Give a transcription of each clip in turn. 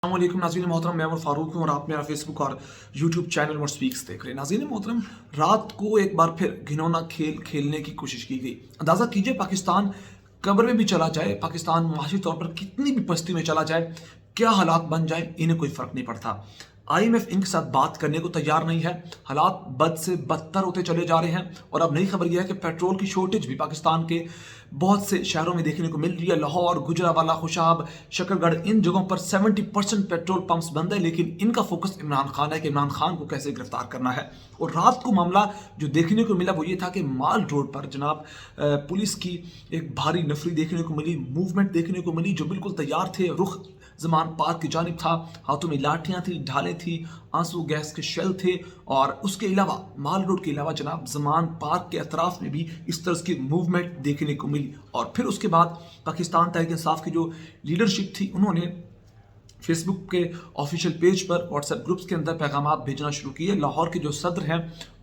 अस्सलामुअलैकुम नाज़रीन मोहतरम, मैं उमर फारूक हूँ और आप मेरा फेसबुक और यूट्यूब चैनल उमर स्पीक्स देख रहे हैं। नाज़रीन मोहतरम, रात को एक बार फिर घिनौना खेल खेलने की कोशिश की गई। अंदाज़ा कीजिए, पाकिस्तान कब्र में भी चला जाए, पाकिस्तान माशी तौर पर कितनी भी पस्ती में चला जाए, क्या हालात बन जाए इन्हें कोई फ़र्क नहीं पड़ता। IMF इनके साथ बात करने को तैयार नहीं है। हालात बद से बदतर होते चले जा रहे हैं और अब नई खबर यह है कि पेट्रोल की शॉर्टेज भी पाकिस्तान के बहुत से शहरों में देखने को मिल रही है। लाहौर, गुजरावाला, खुशाब, शकरगढ़, इन जगहों पर 70% पेट्रोल पंप्स बंद है, लेकिन इनका फोकस इमरान खान है कि इमरान खान को कैसे गिरफ्तार करना है। और रात को मामला जो देखने को मिला वो ये था कि माल रोड पर जनाब पुलिस की एक भारी नफरी देखने को मिली, मूवमेंट देखने को मिली, जो बिल्कुल तैयार थे। रुख ज़मान पार्क की जानिब था, हाथों में लाठियाँ थी, ढालें थी, आंसू गैस के शेल थे। और उसके अलावा माल रोड के अलावा जनाब ज़मान पार्क के अतराफ में भी इस तरह की मूवमेंट देखने को मिली। और फिर उसके बाद पाकिस्तान तहरीक इंसाफ की जो लीडरशिप थी, उन्होंने फेसबुक के ऑफिशियल पेज पर, व्हाट्सएप ग्रुप्स के अंदर पैगाम भेजना शुरू किए। लाहौर के जो सदर हैं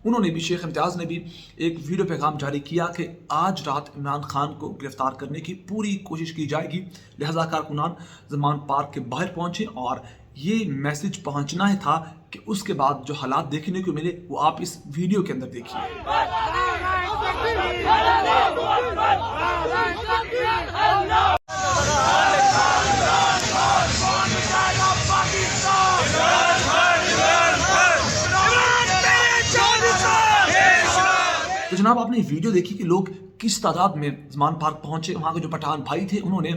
उन्होंने भी, शेख इम्तियाज़ ने भी एक वीडियो पैगाम जारी किया कि आज रात इमरान खान को गिरफ्तार करने की पूरी कोशिश की जाएगी। लिहाजा कारकुनान ज़मान पार्क के बाहर पहुंचे और ये मैसेज पहुंचना ही था कि उसके बाद जो हालात देखने को मिले वो आप इस वीडियो के अंदर देखिए। तो जनाब आपने वीडियो देखी कि लोग किस तादाद में ज़मान पार्क पहुंचे। वहाँ के जो पठान भाई थे उन्होंने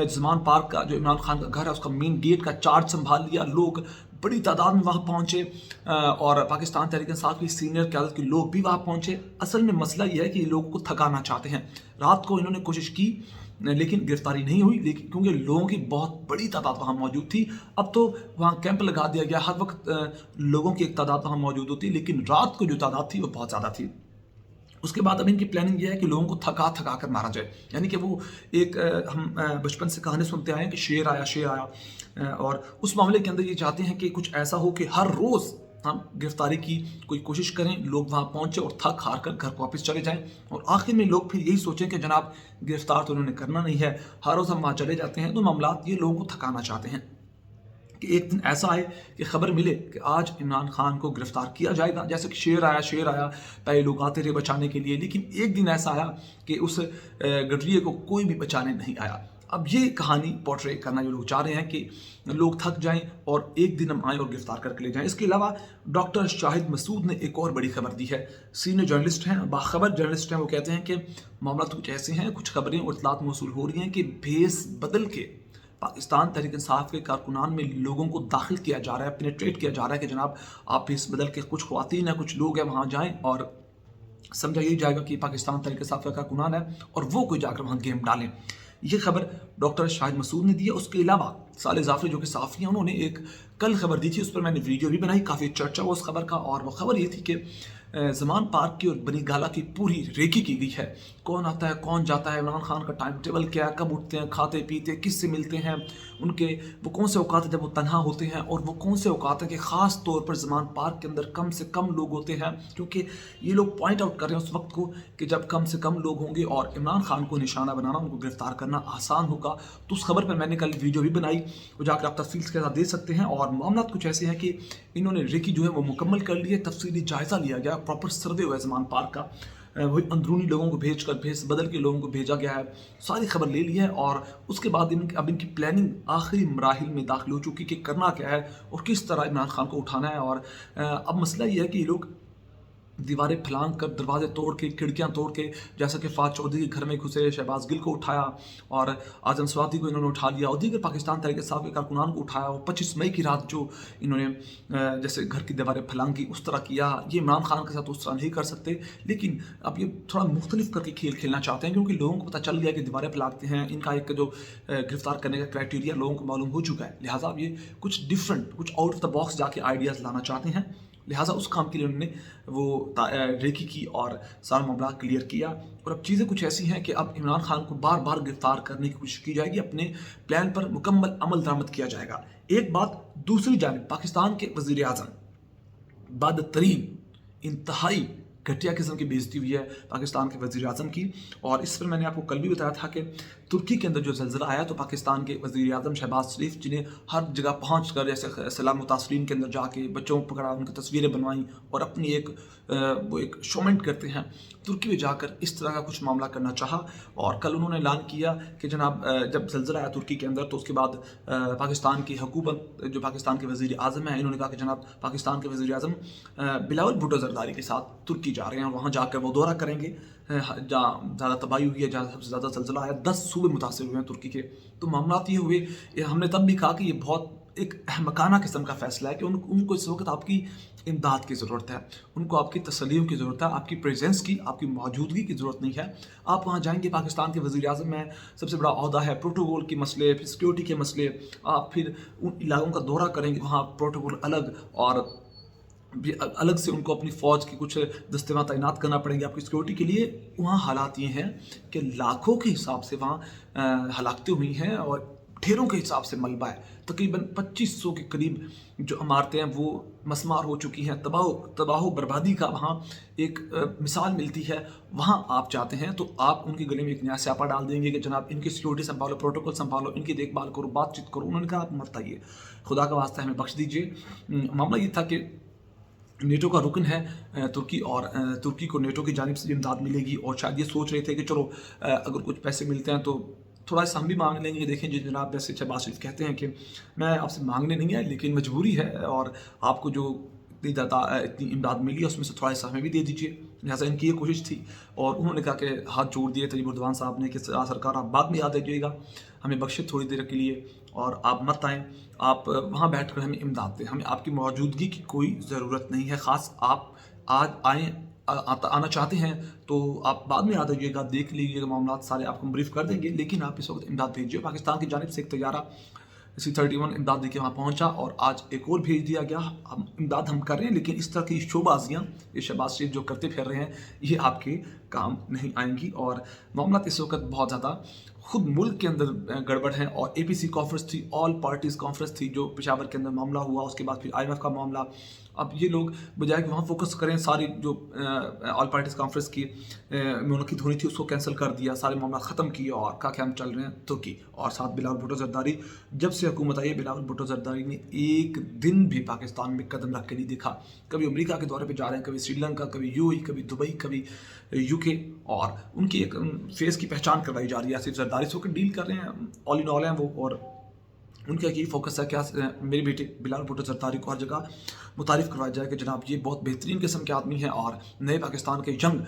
ज़मान पार्क का, जो इमरान खान का घर है, उसका मेन गेट का चार्ज संभाल लिया। लोग बड़ी तादाद में वहाँ पहुंचे और पाकिस्तान तहरीक इंसाफ की सीनियर क़यादत के लोग भी वहाँ पहुंचे। असल में मसला ये है कि ये लोगों को थकाना चाहते हैं। रात को इन्होंने कोशिश की लेकिन गिरफ्तारी नहीं हुई, लेकिन क्योंकि लोगों की बहुत बड़ी तादाद वहाँ मौजूद थी। अब तो वहाँ कैंप लगा दिया गया, हर वक्त लोगों की एक तादाद वहाँ मौजूद होती, लेकिन रात को जो तादाद थी वो बहुत ज़्यादा थी। उसके बाद अब इनकी प्लानिंग ये है कि लोगों को थका थका कर मारा जाए। यानी कि वो एक हम बचपन से कहानी सुनते आए हैं कि शेर आया, और उस मामले के अंदर ये चाहते हैं कि कुछ ऐसा हो कि हर रोज़ हम गिरफ्तारी की कोई कोशिश करें, लोग वहाँ पहुँचे और थक हार कर घर को वापस चले जाएं, और आखिर में लोग फिर यही सोचें कि जनाब गिरफ्तार तो उन्होंने करना नहीं है, हर रोज़ हम वहाँ चले जाते हैं। तो मामला ये लोगों को थकाना चाहते हैं कि एक दिन ऐसा आए कि खबर मिले कि आज इमरान खान को गिरफ्तार किया जाएगा। जैसे कि शेर आया, पहले लोग आते रहे बचाने के लिए, लेकिन एक दिन ऐसा आया कि उस गडरिए को कोई भी बचाने नहीं आया। अब ये कहानी पोर्ट्रे करना जो लोग चाह रहे हैं कि लोग थक जाएं और एक दिन हम आएँ और गिरफ्तार करके ले जाएं। इसके अलावा डॉक्टर शाहिद मसूद ने एक और बड़ी खबर दी है। सीनियर जर्नलिस्ट हैं, बाखबर जर्नलिस्ट हैं। वो कहते हैं कि मामला तो कुछ ऐसे हैं, कुछ खबरें और इत्तलात मौसूल हो रही हैं कि भेस बदल के पाकिस्तान तहरीक इंसाफ के कारकुनान में लोगों को दाखिल किया जा रहा है, पेनिट्रेट किया जा रहा है कि जनाब आप इस बदल के कुछ ख्वातीन हैं, कुछ लोग हैं, वहाँ जाएं और समझा यही जाएगा कि पाकिस्तान तहरीक इंसाफ का कारकुनान है और वो कोई जाकर वहाँ गेम डालें। ये खबर डॉक्टर शाहिद मसूद ने दी है। उसके अलावा साले जाफरी जो कि साफ़ी हैं, उन्होंने एक कल खबर दी थी, उस पर मैंने वीडियो भी बनाई, काफ़ी चर्चा हुआ उस खबर का। और वो खबर ये थी कि ज़मान पार्क की और बनी गाला की पूरी रेकी की गई है। कौन आता है, कौन जाता है, इमरान खान का टाइम टेबल क्या है, कब उठते हैं, खाते पीते, किससे मिलते हैं, उनके वो कौन से औकात है जब वो तन्हा होते हैं, और वो कौन से औकात है कि ख़ास तौर पर ज़मान पार्क के अंदर कम से कम लोग होते हैं। क्योंकि ये लोग पॉइंट आउट कर रहे हैं उस वक्त को कि जब कम से कम लोग होंगे और इमरान खान को निशाना बनाना, उनको गिरफ्तार करना आसान होगा। तो उस खबर पर मैंने कल वीडियो भी बनाई, वो जाकर आप तफसील के साथ दे सकते हैं। और मामला कुछ ऐसे हैं कि इन्होंने रेकी जो है वो मुकम्मल कर ली है, तफसीली जायज़ा लिया गया, प्रॉपर सर्वे हुआ है ज़मान पार्क का, वही अंदरूनी लोगों को भेज बदल के लोगों को भेजा गया है, सारी खबर ले ली है। और उसके बाद अब इनकी प्लानिंग आखिरी मराहिल में दाखिल हो चुकी कि करना क्या है और किस तरह इमरान खान को उठाना है। और अब मसला ये है कि ये लोग दीवारें फलांग कर, दरवाजे तोड़ के, खिड़कियां तोड़ के, जैसा कि फाज चौधरी के घर में घुसे, शहबाज गिल को उठाया और आजम स्वाति को इन्होंने उठा लिया और दीगर पाकिस्तान तहरीक इंसाफ के कारकुनान को उठाया। और 25 मई की रात जो इन्होंने जैसे घर की दीवारें फलांगी उस तरह किया। ये इमरान खान के साथ उस तरह नहीं कर सकते, लेकिन अब ये थोड़ा मुख्तलिफ करके खेल खेलना चाहते हैं, क्योंकि लोगों को पता चल गया कि दीवारें फैलाते हैं। इनका एक जो गिरफ्तार करने का क्राइटेरिया लोगों को मालूम हो चुका है। लिहाजा अब ये कुछ डिफरेंट, कुछ आउट ऑफ द बॉक्स जाके आइडियाज़ लाना चाहते हैं। लिहाजा उस काम के लिए उन्होंने वो रेकी की और सारा मामला क्लियर किया। और अब चीज़ें कुछ ऐसी हैं कि अब इमरान खान को बार बार गिरफ्तार करने की कोशिश की जाएगी, अपने प्लान पर मुकम्मल अमल दरामद किया जाएगा। एक बात, दूसरी जानिब पाकिस्तान के वज़ीर आज़म बदतरीन, इंतहाई घटिया किस्म की बेइज्जती हुई है पाकिस्तान के वज़ीर आज़म की। और इस पर मैंने आपको कल भी बताया था कि तुर्की के अंदर जो ज़लज़ला आया तो पाकिस्तान के वज़ीर आज़म शहबाज शरीफ, जिन्हें हर जगह पहुँच कर जैसे सैलाब मुतासरीन के अंदर जाके बच्चों को पकड़ा, उनकी तस्वीरें बनवाई और अपनी वो एक शोमेंट करते हैं, तुर्की में जाकर इस तरह का कुछ मामला करना चाहा। और कल उन्होंने ऐलान किया कि जनाब जब ज़लज़ला आया तुर्की के अंदर तो उसके बाद पाकिस्तान की हुकूमत, जो पाकिस्तान के वज़ीर आज़म हैं, इन्होंने कहा कि जनाब पाकिस्तान के वज़ीर आज़म बिलावल भुट्टो ज़रदारी के साथ तुर्की जा रहे हैं और वहाँ जाकर वो दौरा करेंगे जहाँ ज़्यादा तबाही हुई है, जहाँ सबसे ज़्यादा ज़लज़ला आया। 10 सूबे मुतासिर हुए हैं तुर्की के। तो मामला ये हुए, हमने तब भी कहा कि ये बहुत एक अहमकाना किस्म का फ़ैसला है कि उनको इस वक्त आपकी इमदाद की ज़रूरत है, उनको आपकी तसल्लियों की ज़रूरत है, आपकी प्रेजेंस की, आपकी मौजूदगी की ज़रूरत नहीं है। आप वहाँ जाएंगे, पाकिस्तान के वज़ीर आज़म में सबसे बड़ा अहदा है, प्रोटोकॉल के मसले, फिर सिक्योरिटी के मसले, आप फिर उन इलाकों का दौरा करेंगे, वहाँ प्रोटोकॉल अलग और भी अलग से उनको अपनी फ़ौज की कुछ दस्ते वहाँ तैनात करना पड़ेंगे आपकी सिक्योरिटी के लिए। वहाँ हालात ये हैं कि लाखों के हिसाब से वहाँ हलाकतें हुई हैं और ढेरों के हिसाब से मलबा है। तकरीबन 2500 के करीब जो इमारतें हैं वो मसमार हो चुकी हैं। तबाह बर्बादी का वहाँ एक मिसाल मिलती है। वहाँ आप जाते हैं तो आप उनके गले में एक नया स्यापा डाल देंगे कि जनाब इनकी सिक्योरिटी संभालो, प्रोटोकॉल संभालो, इनकी देखभाल करो, बातचीत करो। उन्होंने कहा आप मत आइए, खुदा का वास्ता हमें बख्श दीजिए। मामला ये था कि नेटो का रुकन है तुर्की और तुर्की को नेटो की जानिब से इमदाद मिलेगी और शायद ये सोच रहे थे कि चलो अगर कुछ पैसे मिलते हैं तो थोड़ा सा हम भी मांग लेंगे। देखें जिस जनाब वैसे शहबाज शरीफ कहते हैं कि मैं आपसे मांगने नहीं आया लेकिन मजबूरी है और आपको जो इतनी इमदाद मिली है उसमें से थोड़ा सा हमें भी दे दीजिए। लिहाजा इनकी ये कोशिश थी और उन्होंने कहा कि हाथ जोड़ दिए तैयब उर्दवान साहब ने कि सरकार आप बाद में याद रखिएगा, हमें बख्शे थोड़ी देर के लिए और आप मत आएँ, आप वहाँ बैठ कर हमें इमदाद दें, हमें आपकी मौजूदगी की कोई ज़रूरत नहीं है। ख़ास आप आज आएँ, आना चाहते हैं तो आप बाद में याद रखिएगा, देख लीजिएगा मामला सारे आपको ब्रीफ कर देंगे, लेकिन आप इस वक्त इमदाद भेजिए। पाकिस्तान की जानिब से एक तैयारा C-31 इमदाद देके वहाँ पहुँचा और आज एक और भेज दिया गया। हम इमदाद हम कर रहे हैं लेकिन इस तरह की शोबाजियाँ ये शहबाज शरीफ जो करते फिर रहे हैं ये आपके काम नहीं आएंगी। और मामला इस वक्त बहुत ज़्यादा खुद मुल्क के अंदर गड़बड़ है और APC कॉन्फ्रेंस थी, ऑल पार्टीज़ कॉन्फ्रेंस थी जो पेशावर के अंदर मामला हुआ, उसके बाद फिर IMF का मामला। अब ये लोग बजाय कि वहाँ फोकस करें, सारी जो ऑल पार्टीज़ कॉन्फ्रेंस की मुनक़िद होनी थी उसको कैंसिल कर दिया, सारे मामला ख़त्म किए और कहा कि हम चल रहे हैं तुर्की। और साथ बिलावल भुट्टो ज़रदारी, जब से हुकूमत आई है बिलावल भुट्टो ज़रदारी ने एक दिन भी पाकिस्तान में कदम रख के नहीं देखा। कभी अमेरिका के दौरे पे जा रहे हैं, कभी श्रीलंका, कभी UAE, कभी दुबई, कभी UK और उनकी एक फेस की पहचान करवाई जा रही है। सिर्फ ज़रदारी से होकर डील कर रहे हैं, ऑल इन ऑल हैं वो। और उनका यही फोकस है क्या मेरे बेटे बिलावल भुट्टो ज़रदारी को हर जगह मुतारिफ़ करवाया जाए कि जनाब ये बहुत बेहतरीन किस्म के आदमी हैं और नए पाकिस्तान के यंग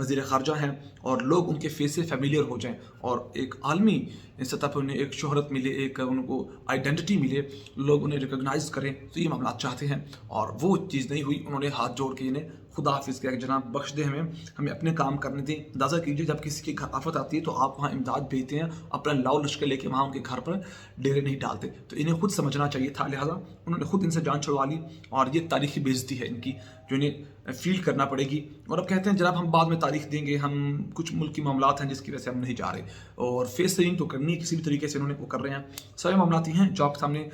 वज़ीर ख़ारजा हैं और लोग उनके फेस से फेमिलियर हो जाएं और एक आलमी सतह पर उन्हें एक शोहरत मिले, एक उनको आइडेंटिटी मिले, लोग उन्हें रिकॉग्नाइज़ करें। तो ये मामला चाहते हैं और वो चीज़ नहीं हुई। उन्होंने हाथ जोड़ के इन्हें खुदा हाफिज़ किया कि जनाब बख्श दे, हमें अपने काम करने दें। अंदाज़ा कीजिए जब किसी के घर आफत आती है तो आप वहाँ इमदाद भेजते हैं, अपना लाओ लश्कर लेके वहाँ उनके घर पर डेरे नहीं डालते। तो इन्हें खुद समझना चाहिए था, लिहाजा उन्होंने खुद इनसे जान छुड़वा ली और ये तारीख़ी बेइज्जती है इनकी जो इन्हें फील करना पड़ेगी। और अब कहते हैं जनाब हम बाद में तारीख देंगे, हम कुछ मुल्क की मामलात हैं जिसकी वजह से हम नहीं जा रहे और फेस सेविंग तो करनी है किसी भी तरीके से उन्होंने वो कर रहे हैं। सारे मामलात ही हैं जो आपके सामने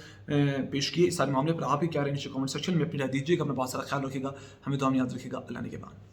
पेश किए। सारे मामले पर आप ही क्या रहे हैं नीचे कमेंट सेक्शन में अपनी राय दीजिएगा। अपना बहुत सारा ख्याल रखिएगा, हमें तो हम याद रखिएगा। अल्लाह ने के बाद।